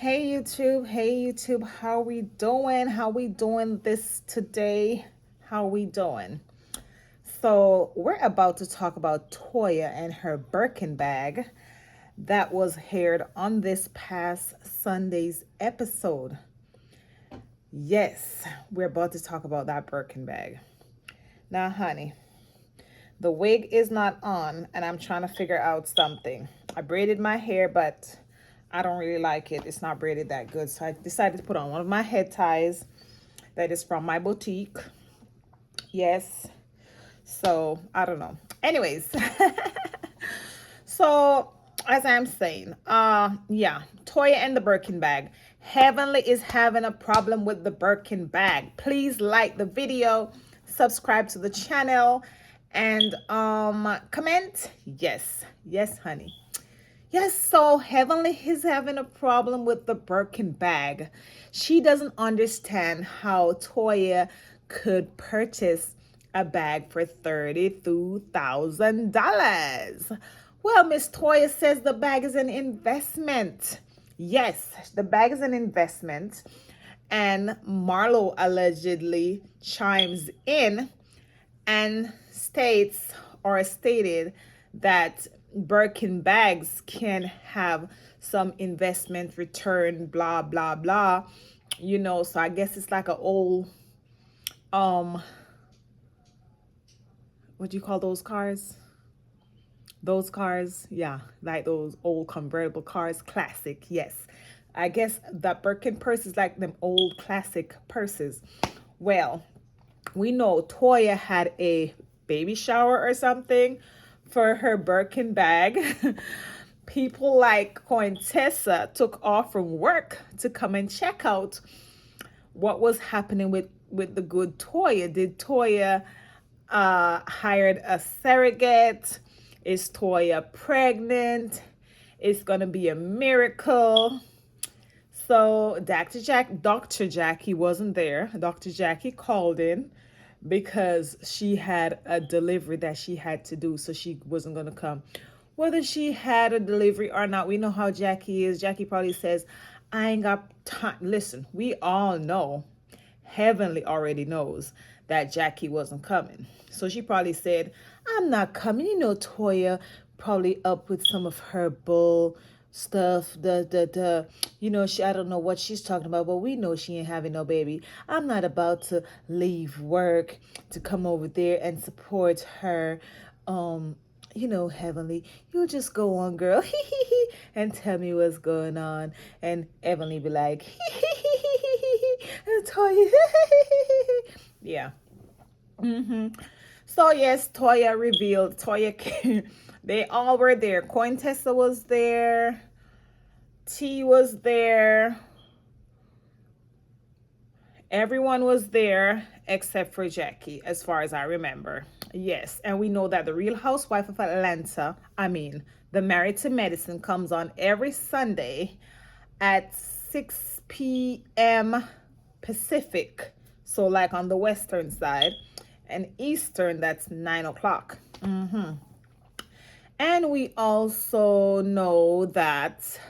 Hey YouTube, how we doing? How we doing this today? How we doing? So we're about to talk about Toya and her Birkin bag that was aired on this past Sunday's episode. Yes, we're about to talk about that Birkin bag. Now, honey, the wig is not on, and I'm trying to figure out something. I braided my hair, but I don't really like it. It's not braided that good. So I decided to put on one of my head ties that is from my boutique. Yes. So I don't know. Anyways, so as I'm saying, yeah, Toya and the Birkin bag. Heavenly is having a problem with the Birkin bag. Please like the video, subscribe to the channel, and comment. Yes, honey. Yes, so Heavenly is having a problem with the Birkin bag. She doesn't understand how Toya could purchase a bag for $32,000. Well, Miss Toya says the bag is an investment. Yes, the bag is an investment. And Marlo allegedly chimes in and stated that Birkin bags can have some investment return, blah blah blah. So I guess it's like a old what do you call those cars? Those cars, yeah, like those old convertible cars, classic. Yes, I guess that Birkin purse is like them old classic purses. Well, we know Toya had a baby shower or something for her Birkin bag. People like Cointessa took off from work to come and check out what was happening with the good Toya. Did Toya hired a surrogate? Is Toya pregnant? It's gonna be a miracle. So Dr. Jackie wasn't there. Dr. Jackie called in because she had a delivery that she had to do, so she wasn't going to come. Whether she had a delivery or not, we know how Jackie is. Jackie probably says, I ain't got time. Listen, we all know, Heavenly already knows that Jackie wasn't coming. So she probably said, I'm not coming. Toya probably up with some of her bull stuff, she, I don't know what she's talking about, but we know she ain't having no baby. I'm not about to leave work to come over there and support her. Heavenly, you just go on, girl, and tell me what's going on. And Heavenly be like, and Toya, yeah. So yes, Toya revealed. Toya came. They all were there. Cointessa was there. T was there. Everyone was there except for Jackie, as far as I remember. Yes, and we know that the Real Housewife of Atlanta, the Married to Medicine, comes on every Sunday at 6 p.m. Pacific. So like on the western side, and Eastern, that's 9 o'clock. And we also know that,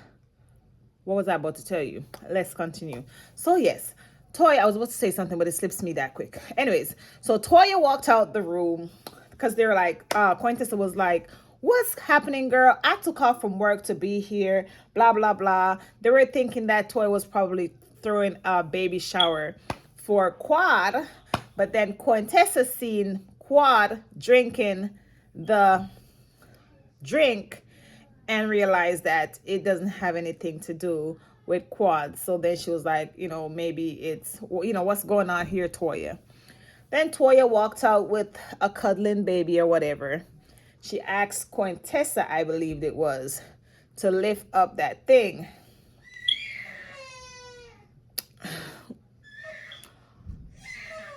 what was I about to tell you? Let's continue. So yes, Toya, I was about to say something, but it slips me that quick. Anyways, so Toya walked out the room because they're like, Quintessa was like, what's happening, girl? I took off from work to be here, blah, blah, blah. They were thinking that Toya was probably throwing a baby shower for Quad, but then Quintessa seen Quad drinking the drink and realized that it doesn't have anything to do with Quad. So then she was like, maybe it's, what's going on here, Toya? Then Toya walked out with a cuddling baby or whatever. She asked Cointessa, I believed it was, to lift up that thing.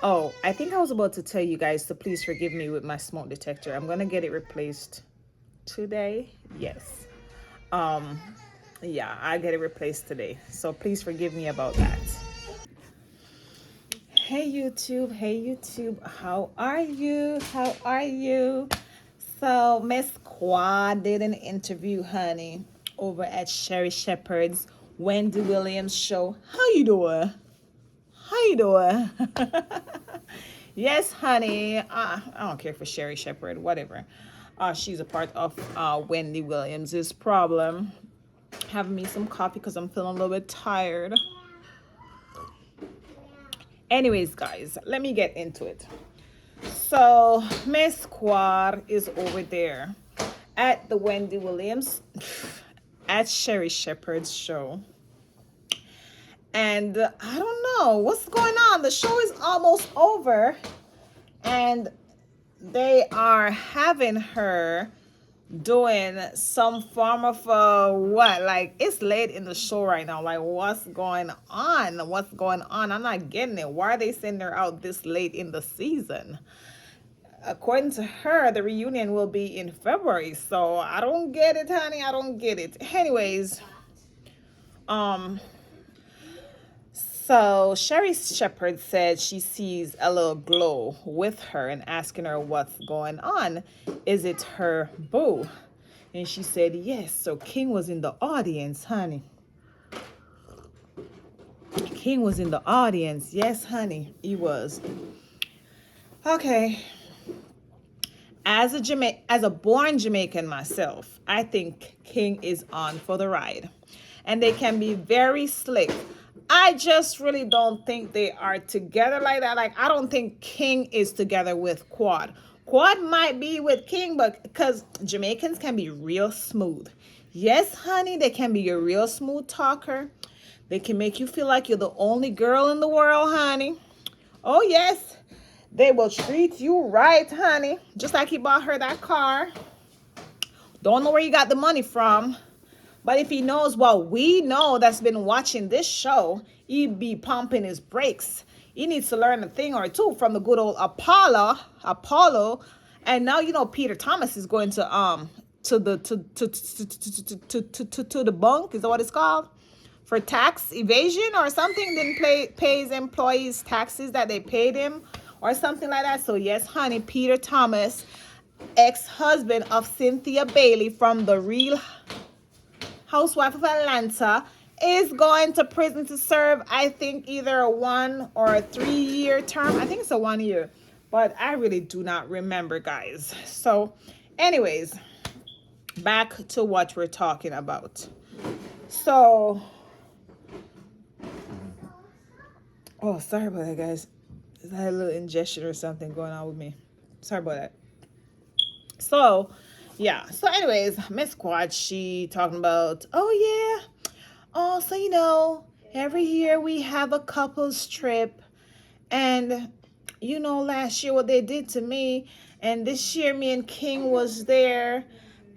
Oh, I think I was about to tell you guys to please forgive me with my smoke detector. I'm going to get it replaced today. Yes. Yeah, I get it replaced today. So please forgive me about that. Hey YouTube, how are you? So Miss Quad did an interview, honey, over at Sherry Shepherd's Wendy Williams show. How you doing? How you doing? Yes, honey. I don't care for Sherry Shepherd, whatever. She's a part of Wendy Williams's problem. Having me some coffee because I'm feeling a little bit tired. Anyways, guys, let me get into it. So Miss Quad is over there at the Wendy Williams at Sherry Shepherd's show. And I don't know what's going on. The show is almost over. And they are having her doing some form of what? Like, it's late in the show right now. Like, what's going on? What's going on? I'm not getting it. Why are they sending her out this late in the season? According to her, the reunion will be in February. So I don't get it, honey. I don't get it. Anyways, so Sherry Shepherd said she sees a little glow with her and asking her what's going on. Is it her boo? And she said yes. So King was in the audience, honey. King was in the audience. Yes, honey, he was. Okay. As a born Jamaican myself, I think King is on for the ride. And they can be very slick. I just really don't think they are together like that. Like, I don't think King is together with Quad. Quad might be with King, but because Jamaicans can be real smooth. Yes, honey, they can be a real smooth talker. They can make you feel like you're the only girl in the world, honey. Oh, yes. They will treat you right, honey. Just like he bought her that car. Don't know where you got the money from. But if he knows what we know that's been watching this show, he'd be pumping his brakes. He needs to learn a thing or two from the good old Apollo. And now you know Peter Thomas is going to the bunk. Is that what it's called? For tax evasion or something. Didn't pay his employees taxes that they paid him or something like that. So yes, honey, Peter Thomas, ex-husband of Cynthia Bailey from The Real Housewife of Atlanta, is going to prison to serve, I think, either a 1 or a 3-year term. I think it's a 1 year, but I really do not remember, guys. So anyways, back to what we're talking about. So, oh, sorry about that, guys. I had a little ingestion or something going on with me. Sorry about that. So, yeah. So, anyways, Miss Quad, she talking about, oh, yeah. Oh, so, you know, every year we have a couples trip. And, you know, last year what they did to me. And this year me and King was there.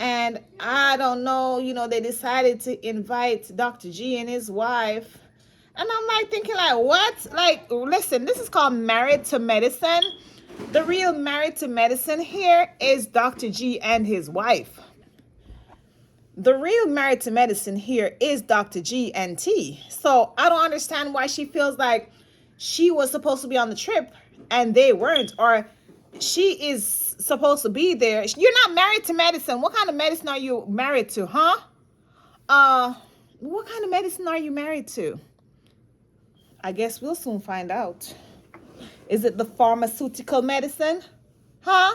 And I don't know, you know, they decided to invite Dr. G and his wife. And I'm like thinking like, what? Like, listen, this is called Married to Medicine. The real Married to Medicine here is Dr. G and his wife. The real Married to Medicine here is Dr. G and T. So I don't understand why she feels like she was supposed to be on the trip and they weren't. Or she is supposed to be there. You're not married to medicine. What kind of medicine are you married to, huh? What kind of medicine are you married to? I guess we'll soon find out. Is it the pharmaceutical medicine? Huh?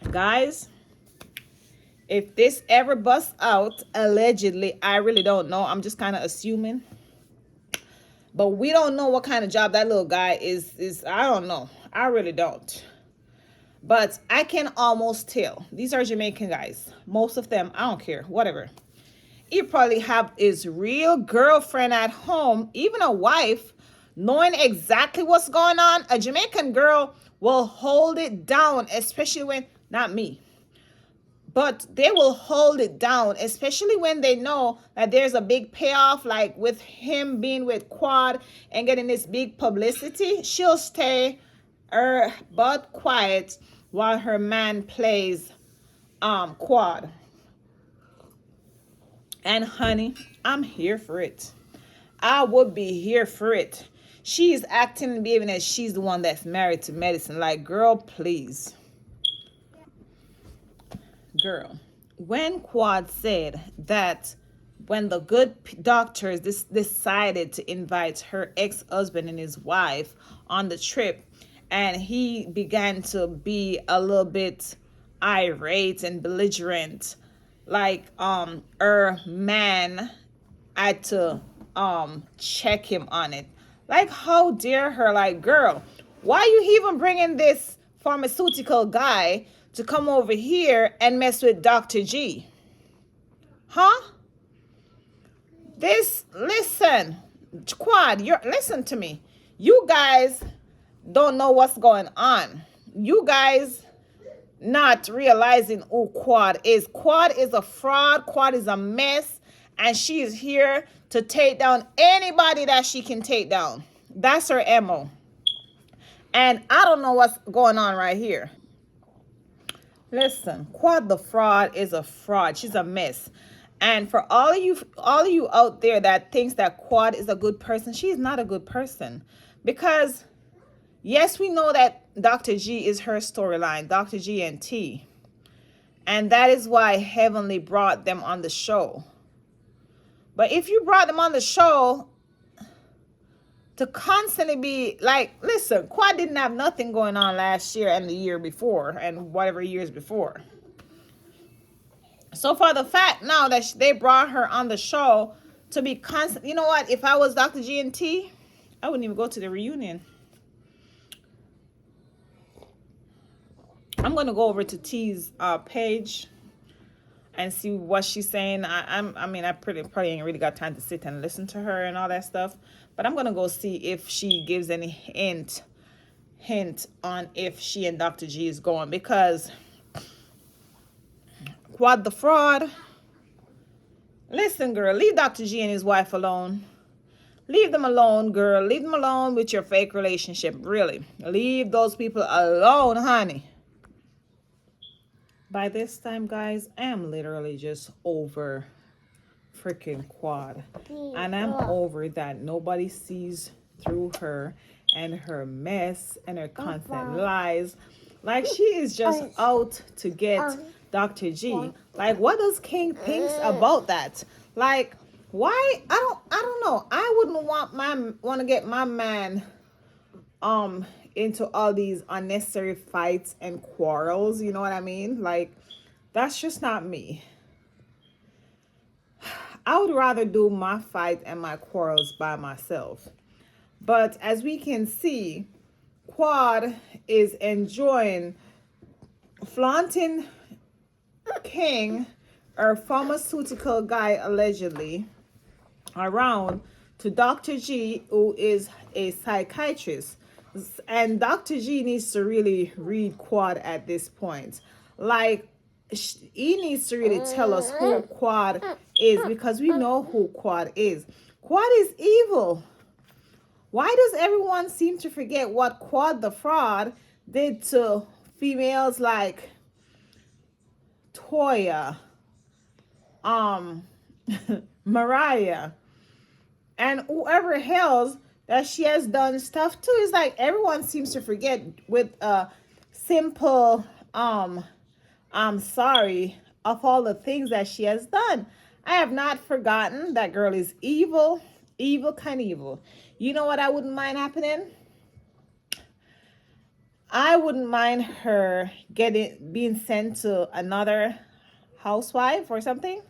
Guys, if this ever busts out, allegedly, I really don't know. I'm just kind of assuming. But we don't know what kind of job that little guy is. I don't know. I really don't. But I can almost tell. These are Jamaican guys. Most of them, I don't care. Whatever. He probably have his real girlfriend at home, even a wife, knowing exactly what's going on. A Jamaican girl will hold it down, especially when, not me, but they will hold it down, especially when they know that there's a big payoff, like with him being with Quad and getting this big publicity. She'll stay her butt quiet while her man plays Quad. And honey, I'm here for it. I would be here for it. She's acting and behaving as she's the one that's married to medicine. Like, girl, please. Girl, when Quad said that when the good doctors decided to invite her ex-husband and his wife on the trip, and he began to be a little bit irate and belligerent, like her man had to check him on it. Like, how dare her? Like, girl, why you even bringing this pharmaceutical guy to come over here and mess with Dr. G? Huh? This, listen, Quad, you're, listen to me. You guys don't know what's going on. You guys not realizing who Quad is. Quad is a fraud. Quad is a mess. And she is here to take down anybody that she can take down. That's her MO. And I don't know what's going on right here. Listen, Quad the fraud is a fraud. She's a mess. And for all of you out there that thinks that Quad is a good person, she's not a good person. Because yes, we know that Dr. G is her storyline, Dr. G and T. And that is why Heavenly brought them on the show. But if you brought them on the show to constantly be like, listen, Quad didn't have nothing going on last year and the year before and whatever years before. So for the fact now that they brought her on the show to be constant, you know what? If I was Dr. G and T, I wouldn't even go to the reunion. I'm gonna go over to T's page and see what she's saying. I mean, I probably ain't really got time to sit and listen to her and all that stuff. But I'm gonna go see if she gives any hint on if she and Dr. G is going, because Quad the fraud. Listen, girl, leave Dr. G and his wife alone. Leave them alone, girl. Leave them alone with your fake relationship. Really, leave those people alone, honey. By this time, guys, I am literally just over freaking Quad. And I'm over that nobody sees through her and her mess and her constant lies. Like, she is just out to get Dr. G. Like, what does King thinks about that? Like, why? I don't know. I wouldn't want to get my man into all these unnecessary fights and quarrels, you know what I mean? Like, that's just not me. I would rather do my fight and my quarrels by myself. But as we can see, Quad is enjoying flaunting King, or pharmaceutical guy allegedly, around to Dr. G, who is a psychiatrist. And Dr. G needs to really read Quad at this point. Like, he needs to really tell us who Quad is, because we know who Quad is. Quad is evil. Why does everyone seem to forget what Quad the fraud did to females like Toya, Mariah, and whoever else that she has done stuff to? Is like everyone seems to forget with a simple I'm sorry of all the things that she has done. I have not forgotten that girl is evil, evil, kind of evil. You know what I wouldn't mind happening? I wouldn't mind her being sent to another housewife or something,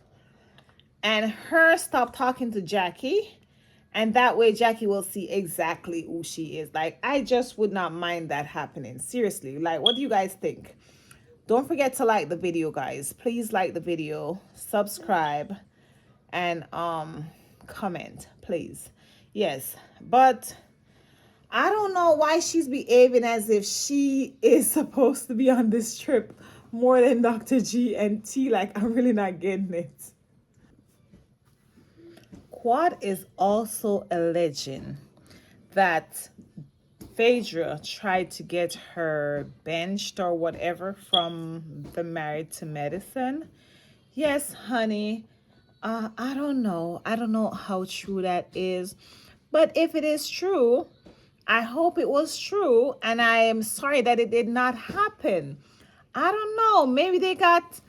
and her stop talking to Jackie, and that way Jackie will see exactly who she is. Like, I just would not mind that happening. Seriously, like, what do you guys think? Don't forget to like the video, guys. Please like the video, subscribe, and comment, please. Yes, but I don't know why she's behaving as if she is supposed to be on this trip more than Dr. G and T. Like, I'm really not getting it. Quad is also alleging that Phaedra tried to get her benched or whatever from the Married to Medicine. Yes, honey. I don't know. I don't know how true that is. But if it is true, I hope it was true. And I am sorry that it did not happen. I don't know. Maybe they got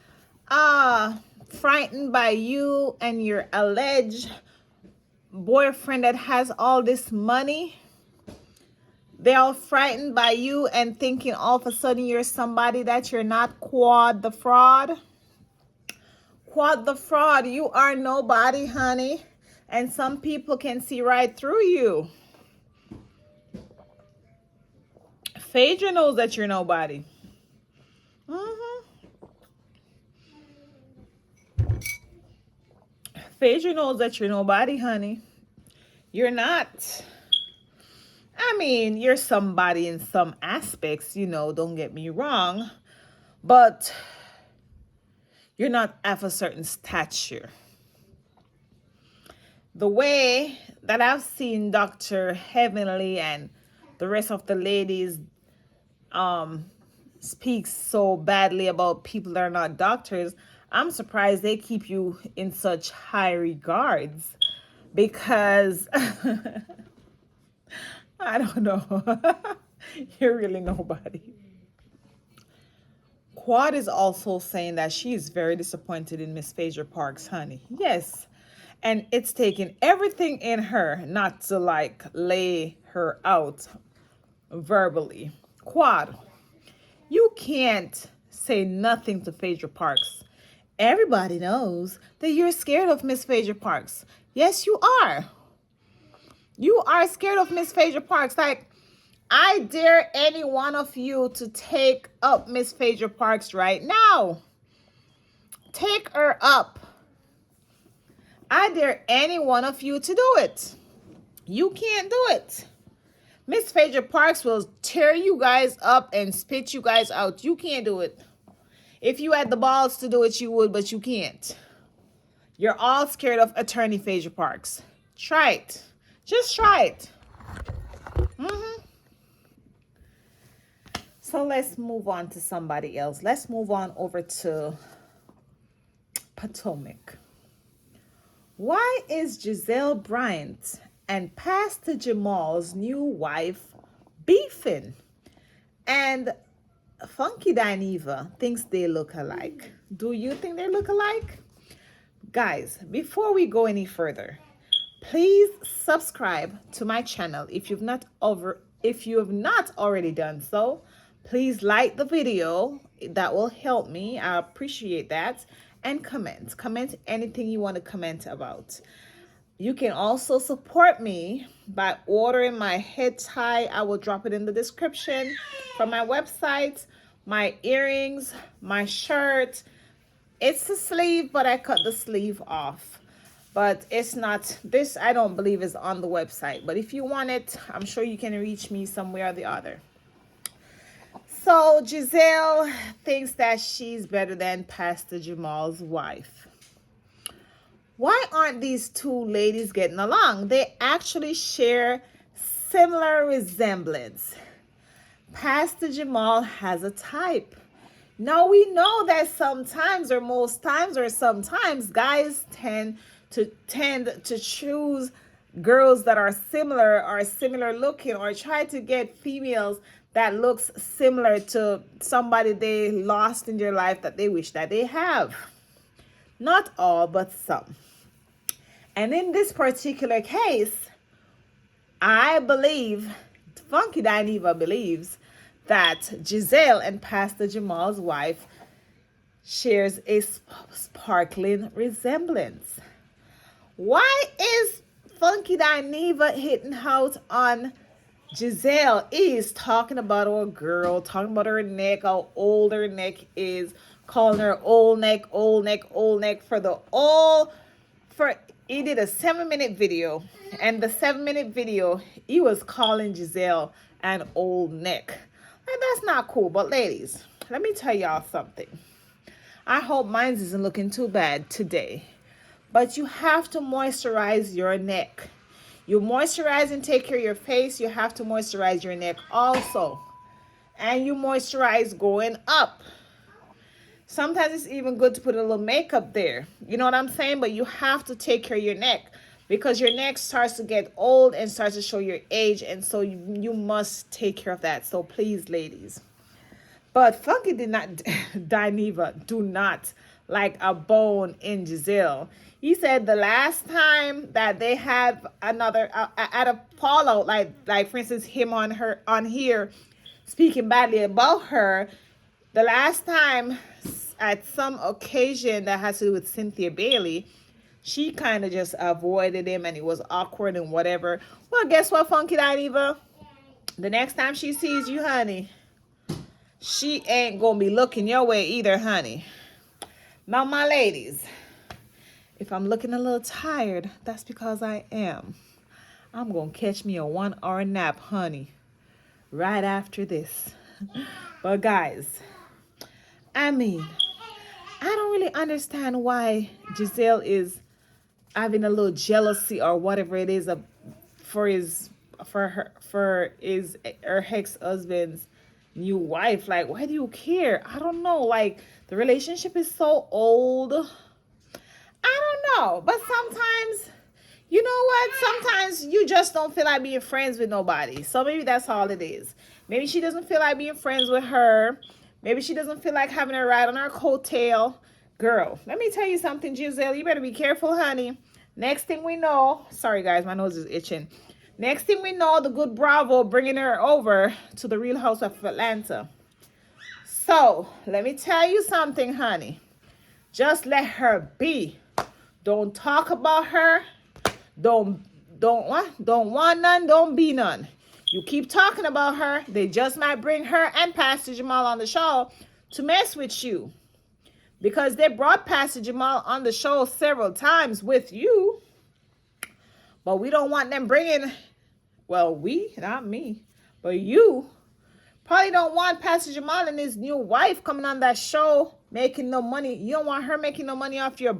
frightened by you and your alleged boyfriend that has all this money. They're all frightened by you and thinking all of a sudden you're somebody that you're not. Quad the fraud. Quad the fraud. You are nobody, honey. And some people can see right through you. Phaedra knows that you're nobody. Phaedra knows that you're nobody, honey. You're not. I mean, you're somebody in some aspects, don't get me wrong. But you're not of a certain stature. The way that I've seen Dr. Heavenly and the rest of the ladies speak so badly about people that are not doctors, I'm surprised they keep you in such high regards because I don't know. You're really nobody. Quad is also saying that she is very disappointed in Miss Phaedra Parks, honey. Yes. And it's taken everything in her not to lay her out verbally. Quad, you can't say nothing to Phaedra Parks. Everybody knows that you're scared of Miss Phaedra Parks. Yes, you are. You are scared of Miss Phaedra Parks. I dare any one of you to take up Miss Phaedra Parks right now. Take her up. I dare any one of you to do it. You can't do it. Miss Phaedra Parks will tear you guys up and spit you guys out. You can't do it. If you had the balls to do it, you would, but you can't. You're all scared of attorney Phaedra Parks. Try it. Just try it. So let's move on to somebody else. Let's move on over to Potomac. Why is Giselle Bryant and Pastor Jamal's new wife beefing? And Funky Dineva thinks they look alike. Do you think they look alike? Guys, before we go any further, please subscribe to my channel if you have not already done so. Please like the video. That will help me. I appreciate that. And comment anything you want to comment about. You can also support me by ordering my head tie. I will drop it in the description from my website. My earrings, my shirt. It's a sleeve, but I cut the sleeve off. But it's not, this I don't believe is on the website. But if you want it, I'm sure you can reach me somewhere or the other. So Giselle thinks that she's better than Pastor Jamal's wife. Why aren't these two ladies getting along? They actually share similar resemblance. Pastor Jamal has a type. Now we know that sometimes guys tend to choose girls that are similar or similar looking, or try to get females that looks similar to somebody they lost in their life that they wish that they have. Not all, but some. And in this particular case, I believe, Funky Dineva believes, that Giselle and Pastor Jamal's wife shares a sparkling resemblance. Why is Funky Dineva hitting out on Giselle? Is talking about our girl, talking about her neck, how old her neck is, calling her old neck. He did a 7-minute video, and the 7-minute video, he was calling Giselle an old neck. And that's not cool. But ladies, let me tell y'all something. I hope mine isn't looking too bad today. But you have to moisturize your neck. You moisturize and take care of your face. You have to moisturize your neck also. And you moisturize going up. Sometimes it's even good to put a little makeup there. You know what I'm saying? But you have to take care of your neck, because your neck starts to get old and starts to show your age. And so you must take care of that. So please, ladies. But Funky Dineva, do not like a bone in Giselle. He said the last time that they had another at a fallout, like for instance him on here speaking badly about her, the last time at some occasion that has to do with Cynthia Bailey, she kind of just avoided him and it was awkward and whatever. Well, guess what, Funky Diva? The next time she sees you, honey, she ain't gonna be looking your way either, honey. Now, my ladies, if I'm looking a little tired, that's because I am. I'm gonna catch me a 1 hour nap, honey, right after this. But guys, I mean, I don't really understand why Giselle is having a little jealousy or whatever it is for her ex-husband's new wife. Like, why do you care? I don't know. Like, the relationship is so old. I don't know. But sometimes, you know what? Sometimes you just don't feel like being friends with nobody. So maybe that's all it is. Maybe she doesn't feel like being friends with her. Maybe she doesn't feel like having a ride on her coattail. Girl, let me tell you something, Giselle. You better be careful, honey. Next thing we know, sorry guys, my nose is itching. Next thing we know, the good Bravo bringing her over to the Real House of Atlanta. So, let me tell you something, honey. Just let her be. Don't talk about her. Don't want none, don't be none. You keep talking about her, they just might bring her and Pastor Jamal on the show to mess with you. Because they brought Pastor Jamal on the show several times with you. But we don't want them bringing, well, we, not me, but you probably don't want Pastor Jamal and his new wife coming on that show making no money. You don't want her making no money off your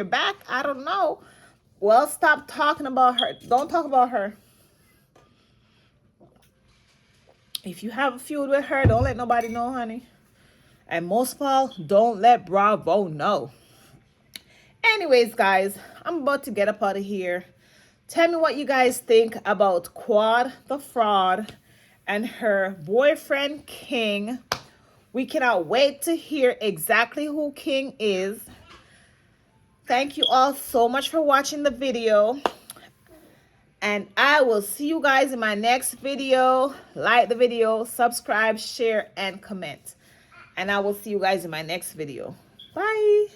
back? I don't know. Well, stop talking about her. Don't talk about her. If you have a feud with her, don't let nobody know, honey. And most of all, don't let Bravo know. Anyways, guys, I'm about to get up out of here. Tell me what you guys think about Quad the Fraud and her boyfriend, King. We cannot wait to hear exactly who King is. Thank you all so much for watching the video. And I will see you guys in my next video. Like the video, subscribe, share, and comment. And I will see you guys in my next video. Bye.